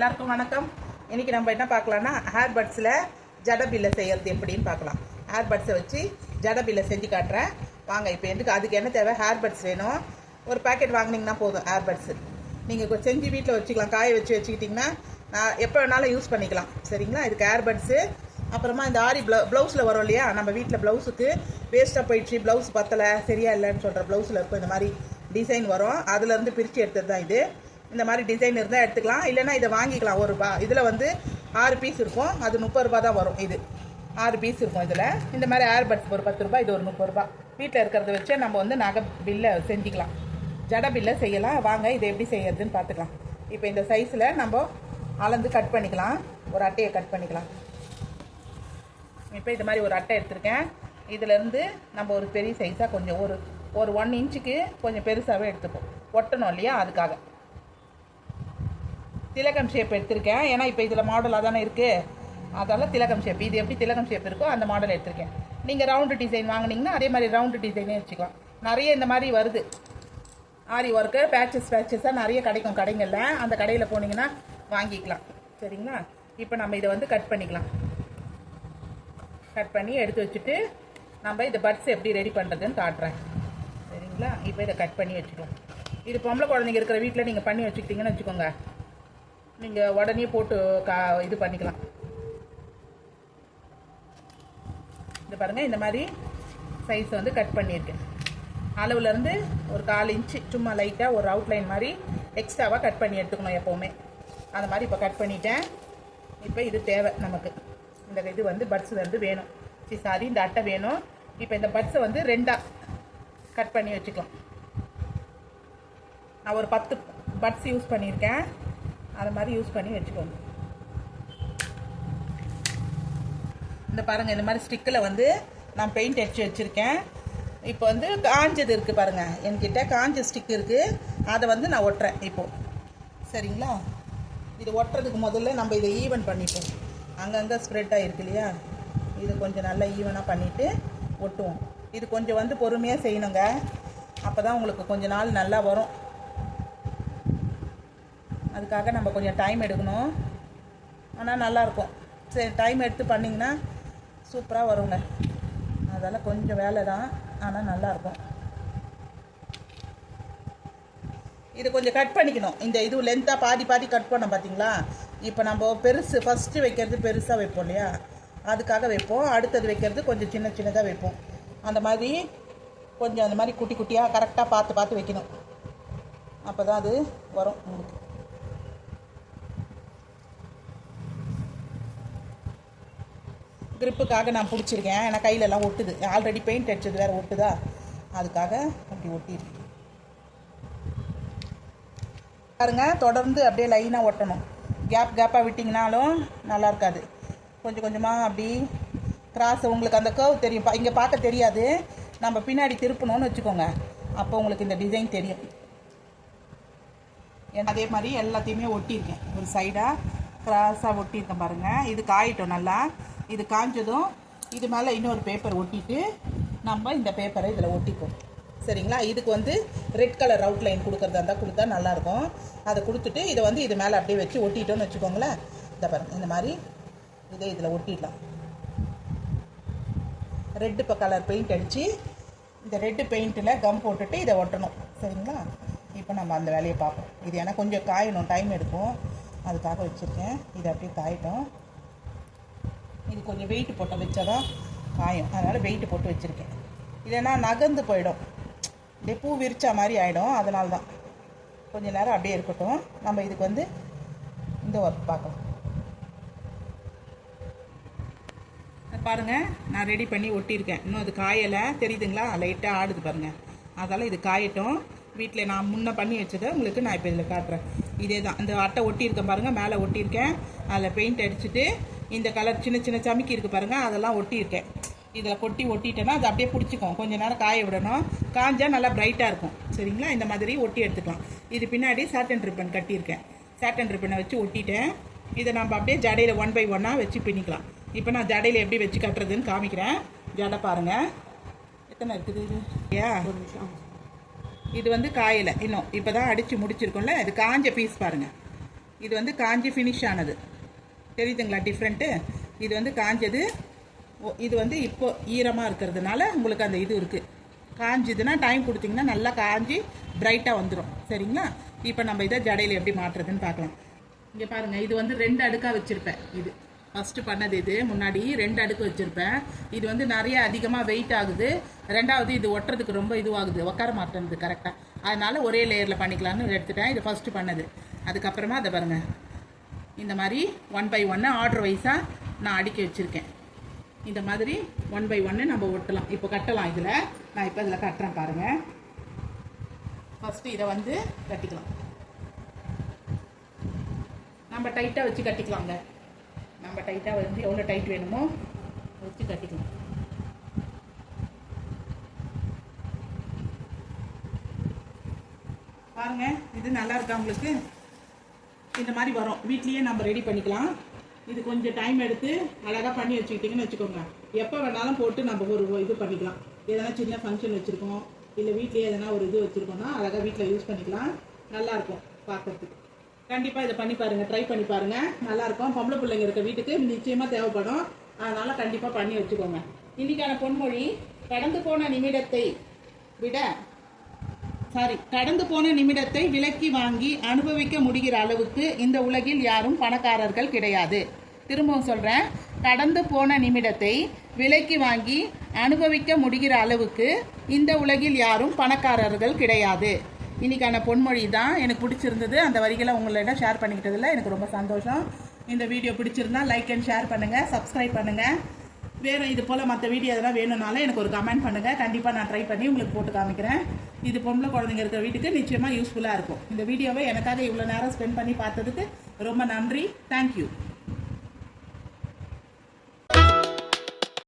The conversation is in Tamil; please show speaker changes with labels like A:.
A: எல்லாருக்கும் வணக்கம். இன்னைக்கு நம்ம என்ன பார்க்கலாம்னா ஹேர் பட்ஸில் ஜடபில்லை செய்யறது எப்படின்னு பார்க்கலாம். ஹேர் பட்ஸை வச்சு ஜடபில்லை செஞ்சு காட்டுறேன் வாங்க. இப்போ அதுக்கு என்ன தேவை? ஹேர் பட்ஸ் வேணும். ஒரு பேக்கெட் வாங்கினீங்கன்னா போதும். ஹேர் பட்ஸு நீங்கள் செஞ்சு வீட்டில் வச்சுக்கலாம். காய வச்சு வச்சுக்கிட்டிங்கன்னா எப்போ வேணாலும் யூஸ் பண்ணிக்கலாம். சரிங்களா? இதுக்கு ஹேர் பட்ஸு, அப்புறமா இந்த ஆரி ப்ளவுஸில் வரும் இல்லையா, நம்ம வீட்டில் ப்ளவுஸுக்கு வேஸ்ட்டாக போயிடுச்சு, ப்ளவுஸ் பத்தலை, சரியா இல்லைன்னு சொல்கிற ப்ளவுஸில் இருக்கும் இந்த மாதிரி டிசைன் வரும். அதுலேருந்து பிரித்து எடுத்தது தான் இது. இந்த மாதிரி டிசைன் இருந்தால் எடுத்துக்கலாம், இல்லைனா இதை வாங்கிக்கலாம். ₹1 இதில் 6 பீஸ் இருக்கும். அது ₹30 தான் வரும். இது 6 பீஸ் இருக்கும். இதில் இந்த மாதிரி ஹேர் பட்ஸ் ஒரு ₹10, இது ஒரு ₹30. வீட்டில் இருக்கிறத வச்சு நம்ம நகை பில்லை செஞ்சுக்கலாம், ஜட பில்லை செய்யலாம். வாங்க இதை எப்படி செய்யறதுன்னு பார்த்துக்கலாம். இப்போ இந்த சைஸில் நம்ம அளந்து கட் பண்ணிக்கலாம். ஒரு அட்டையை கட் பண்ணிக்கலாம். இப்போ இது மாதிரி ஒரு அட்டை எடுத்திருக்கேன். இதிலேருந்து நம்ம ஒரு பெரிய சைஸாக கொஞ்சம் ஒரு 1 இன்ச்சுக்கு கொஞ்சம் பெருசாகவே எடுத்துப்போம், ஒட்டணும் இல்லையா, அதுக்காக. திலகம் ஷேப் எடுத்திருக்கேன். ஏன்னா இப்போ இதில் மாடலாக தானே இருக்குது, அதெல்லாம் திலகம் ஷேப். இது எப்படி திலகம் ஷேப் இருக்கோ அந்த மாடல் எடுத்திருக்கேன். நீங்கள் ரவுண்டு டிசைன் வாங்கினீங்கன்னா அதே மாதிரி ரவுண்டு டிசைனே வச்சுக்கலாம். நிறைய இந்த மாதிரி வருது ஆரி ஒர்க்கு, பேச்சஸாக நிறைய கிடைக்கும் கடைங்களில். அந்த கடையில் போனீங்கன்னா வாங்கிக்கலாம். சரிங்களா? இப்போ நம்ம இதை கட் பண்ணிக்கலாம். கட் பண்ணி எடுத்து வச்சுட்டு நம்ம இந்த பட்ஸ் எப்படி ரெடி பண்ணுறதுன்னு காட்டுறேன். சரிங்களா? இப்போ இதை கட் பண்ணி வச்சுக்கலாம். இது பொம்பளை குழந்தைங்க இருக்கிற வீட்டில் நீங்கள் பண்ணி வச்சுக்கிட்டிங்கன்னு வச்சுக்கோங்க, நீங்கள் உடனே போட்டு இது பண்ணிக்கலாம். இது பாருங்கள், இந்த மாதிரி சைஸ் கட் பண்ணியிருக்கேன். அளவுலேருந்து ஒரு 1/4 இன்ச்சு சும்மா லைட்டாக ஒரு அவுட்லைன் மாதிரி எக்ஸ்ட்ராவாக கட் பண்ணி எடுத்துக்கணும் எப்போவுமே. அந்த மாதிரி இப்போ கட் பண்ணிட்டேன். இப்போ இது தேவை நமக்கு. இந்த இது பட்ஸ் வேணும். இந்த அட்டை வேணும். இப்போ இந்த பட்ஸை 2ஆக கட் பண்ணி வச்சுக்கலாம். நான் ஒரு 10 பட்ஸ் யூஸ் பண்ணியிருக்கேன். அது மாதிரி யூஸ் பண்ணி வச்சுக்கோங்க. இந்த பாருங்கள், இந்த மாதிரி ஸ்டிக்கில் நான் பெயிண்ட் அடித்து வச்சுருக்கேன். இப்போ காஞ்சது இருக்குது பாருங்கள், என்கிட்ட காஞ்ச ஸ்டிக் இருக்குது. அதை நான் ஒட்டுறேன் இப்போது. சரிங்களா? இது ஒட்டுறதுக்கு முதல்ல நம்ம இதை ஈவன் பண்ணிப்போம். அங்கங்கே ஸ்ப்ரெட் ஆகிருக்கு இல்லையா, இது கொஞ்சம் நல்லா ஈவனாக பண்ணிவிட்டு ஒட்டுவோம். இது கொஞ்சம் பொறுமையாக செய்யணுங்க, அப்போ தான் உங்களுக்கு கொஞ்சம் நாள் நல்லா வரும். அதுக்காக நம்ம கொஞ்சம் டைம் எடுக்கணும். ஆனால் நல்லாயிருக்கும். சரி, டைம் எடுத்து பண்ணிங்கன்னா சூப்பராக வருங்க. அதெல்லாம் கொஞ்சம் வேலை தான், ஆனால் நல்லாயிருக்கும். இது கொஞ்சம் கட் பண்ணிக்கணும். இந்த இது லென்த்தாக பாதி கட் பண்ணோம் பார்த்தீங்களா? இப்போ நம்ம பெருசு ஃபஸ்ட்டு வைக்கிறது பெருசாக வைப்போம் இல்லையா, அதுக்காக வைப்போம். அடுத்தது வைக்கிறது கொஞ்சம் சின்னதாக வைப்போம். அந்த மாதிரி கொஞ்சம் அந்த மாதிரி குட்டி குட்டியாக கரெக்டாக பார்த்து வைக்கணும். அப்போ தான் அது வரும் உங்களுக்கு. கிரிப்புக்காக நான் பிடிச்சிருக்கேன். ஏன்னா கையிலெல்லாம் ஒட்டுது. ஆல்ரெடி பெயிண்ட் அடிச்சது வேறு ஒட்டுதா, அதுக்காக அப்படி ஒட்டியிருக்கேன். பாருங்க, தொடர்ந்து அப்படியே லைனாக ஒட்டணும். கேப்பாக விட்டிங்கனாலும் நல்லா இருக்காது. கொஞ்சமாக அப்படி கிராஸ், உங்களுக்கு அந்த கர்வ் தெரியும். இங்கே பார்க்க தெரியாது, நம்ம பின்னாடி திருப்பணும்னு வச்சுக்கோங்க, அப்போ உங்களுக்கு இந்த டிசைன் தெரியும். அதே மாதிரி எல்லாத்தையுமே ஒட்டியிருக்கேன். ஒரு சைடாக கிராஸாக ஒட்டியிருக்கேன் பாருங்கள். இது காயிட்டோம் நல்லா. இது காஞ்சதும் இது மேலே இன்னொரு பேப்பர் ஒட்டிட்டு நம்ம இந்த பேப்பரை இதில் ஒட்டிப்போம். சரிங்களா? இதுக்கு ரெட் கலர் அவுட்லைன் கொடுக்குறதா இருந்தால் கொடுத்தா நல்லாயிருக்கும். அதை கொடுத்துட்டு இதை இது மேலே அப்படியே வச்சு ஒட்டிட்டோன்னு வச்சுக்கோங்களேன். இதை பாருங்கள், இந்த மாதிரி இதை இதில் ஒட்டிடலாம். ரெட்டு கலர் பெயிண்ட் அடித்து இந்த ரெட்டு பெயிண்ட்டில் கம் போட்டுட்டு இதை ஒட்டணும். சரிங்களா? இப்போ நம்ம அந்த வேலையை பார்ப்போம். இது ஏன்னா கொஞ்சம் காயணும், டைம் எடுக்கும், அதுக்காக வச்சுருக்கேன். இது அப்படியே காயட்டும். இது கொஞ்சம் வெயிட் போட்டு வச்சா தான் காயும், அதனால் வெயிட்டு போட்டு வச்சுருக்கேன். இல்லைன்னா நகர்ந்து போயிடும், அப்படியே பூ விரிச்சா மாதிரி ஆகிடும். அதனால தான் கொஞ்சம் நேரம் அப்படியே இருக்கட்டும். நம்ம இதுக்கு இந்த ஒர்க் பார்க்கலாம். பாருங்கள், நான் ரெடி பண்ணி ஒட்டியிருக்கேன். இன்னும் அது காயலை, தெரியுதுங்களா? லைட்டாக ஆடுது பாருங்கள். அதனால் இது காயட்டும். வீட்டில் நான் முன்னே பண்ணி வச்சதை உங்களுக்கு நான் இப்போ இதில் காட்டுறேன். இதே தான் இந்த அட்டை ஒட்டியிருக்கேன் பாருங்கள், மேலே ஒட்டியிருக்கேன். அதில் பெயிண்ட் அடிச்சுட்டு இந்த கலர் சின்ன சமிக்கி இருக்குது பாருங்கள், அதெல்லாம் ஒட்டியிருக்கேன். இதில் ஒட்டிட்டேன்னா அது அப்படியே பிடிச்சிக்கும். கொஞ்சம் நேரம் காய விடணும். காஞ்சால் நல்லா பிரைட்டாக இருக்கும். சரிங்களா? இந்த மாதிரி ஒட்டி எடுத்துக்கலாம். இது பின்னாடி சாட்டன் ரிப்பன் கட்டியிருக்கேன். சாட்டன் ரிப்பனை வச்சு ஒட்டிட்டேன். இதை நம்ம அப்படியே ஜடையில் 1 by 1 வச்சு பின்னிக்கலாம். இப்போ நான் ஜடையில் எப்படி வச்சு கட்டுறதுன்னு காமிக்கிறேன். ஜடை பாருங்கள் எத்தனை இருக்குது. இது ஏ இது காயலை இன்னும். இப்போ தான் அடித்து முடிச்சிருக்கோம்ல, இது காஞ்ச பீஸ் பாருங்கள். இது வந்து காஞ்சி ஃபினிஷ் ஆனது தெரியுதுங்களா டிஃப்ரெண்ட்டு. இது வந்து காஞ்சது, இது வந்து இப்போ ஈரமாக இருக்கிறதுனால உங்களுக்கு அந்த இது இருக்குது. காஞ்சிதுன்னா டைம் கொடுத்தீங்கன்னா நல்லா காஞ்சி பிரைட்டாக வந்துடும். சரிங்களா? இப்போ நம்ம இதை ஜடையில் எப்படி மாட்டுறதுன்னு பார்க்கலாம். இங்கே பாருங்கள், இது வந்து 2 அடுக்காக வச்சுருப்பேன். இது ஃபஸ்ட்டு பண்ணது, இது முன்னாடி 2 அடுக்கு வச்சுருப்பேன். இது வந்து நிறைய அதிகமாக வெயிட் ஆகுது. ரெண்டாவது இது ஒட்டுறதுக்கு ரொம்ப இதுவாகுது, உட்கார மாட்டேங்குது கரெக்டாக. அதனால் ஒரே லேயரில் பண்ணிக்கலான்னு எடுத்துட்டேன். இது ஃபஸ்ட்டு பண்ணது. அதுக்கப்புறமா அதை பாருங்கள், இந்த மாதிரி 1 by 1 ஆர்டர் வைஸாக நான் அடுக்கி வச்சுருக்கேன். இந்த மாதிரி 1 by 1 நம்ம ஒட்டலாம். இப்போ கட்டலாம். இதில் நான் இப்போ இதில் கட்டுறேன் பாருங்கள். ஃபஸ்ட்டு இதை வந்து கட்டிக்கலாம். நம்ம டைட்டாக வச்சு கட்டிக்கலாங்க. நம்ம டைட்டாக வந்து எவ்வளோ டைட் வேணுமோ வச்சு கட்டிக்கலாம். பாருங்க, இது நல்லா இருக்கா உங்களுக்கு? இந்த மாதிரி வரும். வீட்லேயே நம்ம ரெடி பண்ணிக்கலாம். இது கொஞ்சம் டைம் எடுத்து அழகாக பண்ணி வச்சுக்கிட்டிங்கன்னு வச்சுக்கோங்க. எப்போ வேணாலும் போட்டு நம்ம ஒரு இது பண்ணிக்கலாம். எதனா சின்ன ஃபங்க்ஷன் வச்சுருக்கோம், இல்லை வீட்லேயே எதனா ஒரு இது வச்சுருக்கோம்னா அழகாக வீட்டில் யூஸ் பண்ணிக்கலாம். நல்லாயிருக்கும் பார்க்கறதுக்கு. கண்டிப்பாக இதை பண்ணி பாருங்கள், ட்ரை பண்ணி பாருங்கள். நல்லாயிருக்கும். பொம்பளை பிள்ளைங்க இருக்க வீட்டுக்கு நிச்சயமாக தேவைப்படும். அதனால் கண்டிப்பாக பண்ணி வச்சுக்கோங்க. இன்றைக்கான பொன்மொழி, கடந்து போன நிமிடத்தை விலக்கி வாங்கி அனுபவிக்க முடிகிற அளவுக்கு இந்த உலகில் யாரும் பணக்காரர்கள் கிடையாது. திரும்பவும் சொல்கிறேன், கடந்து போன நிமிடத்தை விலக்கி வாங்கி அனுபவிக்க முடிகிற அளவுக்கு இந்த உலகில் யாரும் பணக்காரர்கள் கிடையாது. இன்றைக்கான பொன்மொழி தான். எனக்கு பிடிச்சிருந்தது. அந்த வரிகளை உங்களிடம் ஷேர் பண்ணிக்கிட்டதில் எனக்கு ரொம்ப சந்தோஷம். இந்த வீடியோ பிடிச்சிருந்தா லைக் அண்ட் ஷேர் பண்ணுங்கள், சப்ஸ்கிரைப் பண்ணுங்கள். வேறு இது போல் மற்ற வீடியோ எதனா வேணும்னாலும் எனக்கு ஒரு கமெண்ட் பண்ணுங்கள். கண்டிப்பாக நான் ட்ரை பண்ணி உங்களுக்கு போட்டு காமிக்கிறேன். இது பொம்பளை குழந்தைங்க இருக்கிற வீட்டுக்கு நிச்சயமாக யூஸ்ஃபுல்லாக இருக்கும். இந்த வீடியோவை எனக்காக இவ்வளோ நேரம் ஸ்பெண்ட் பண்ணி பார்த்ததுக்கு ரொம்ப நன்றி. தேங்க்யூ.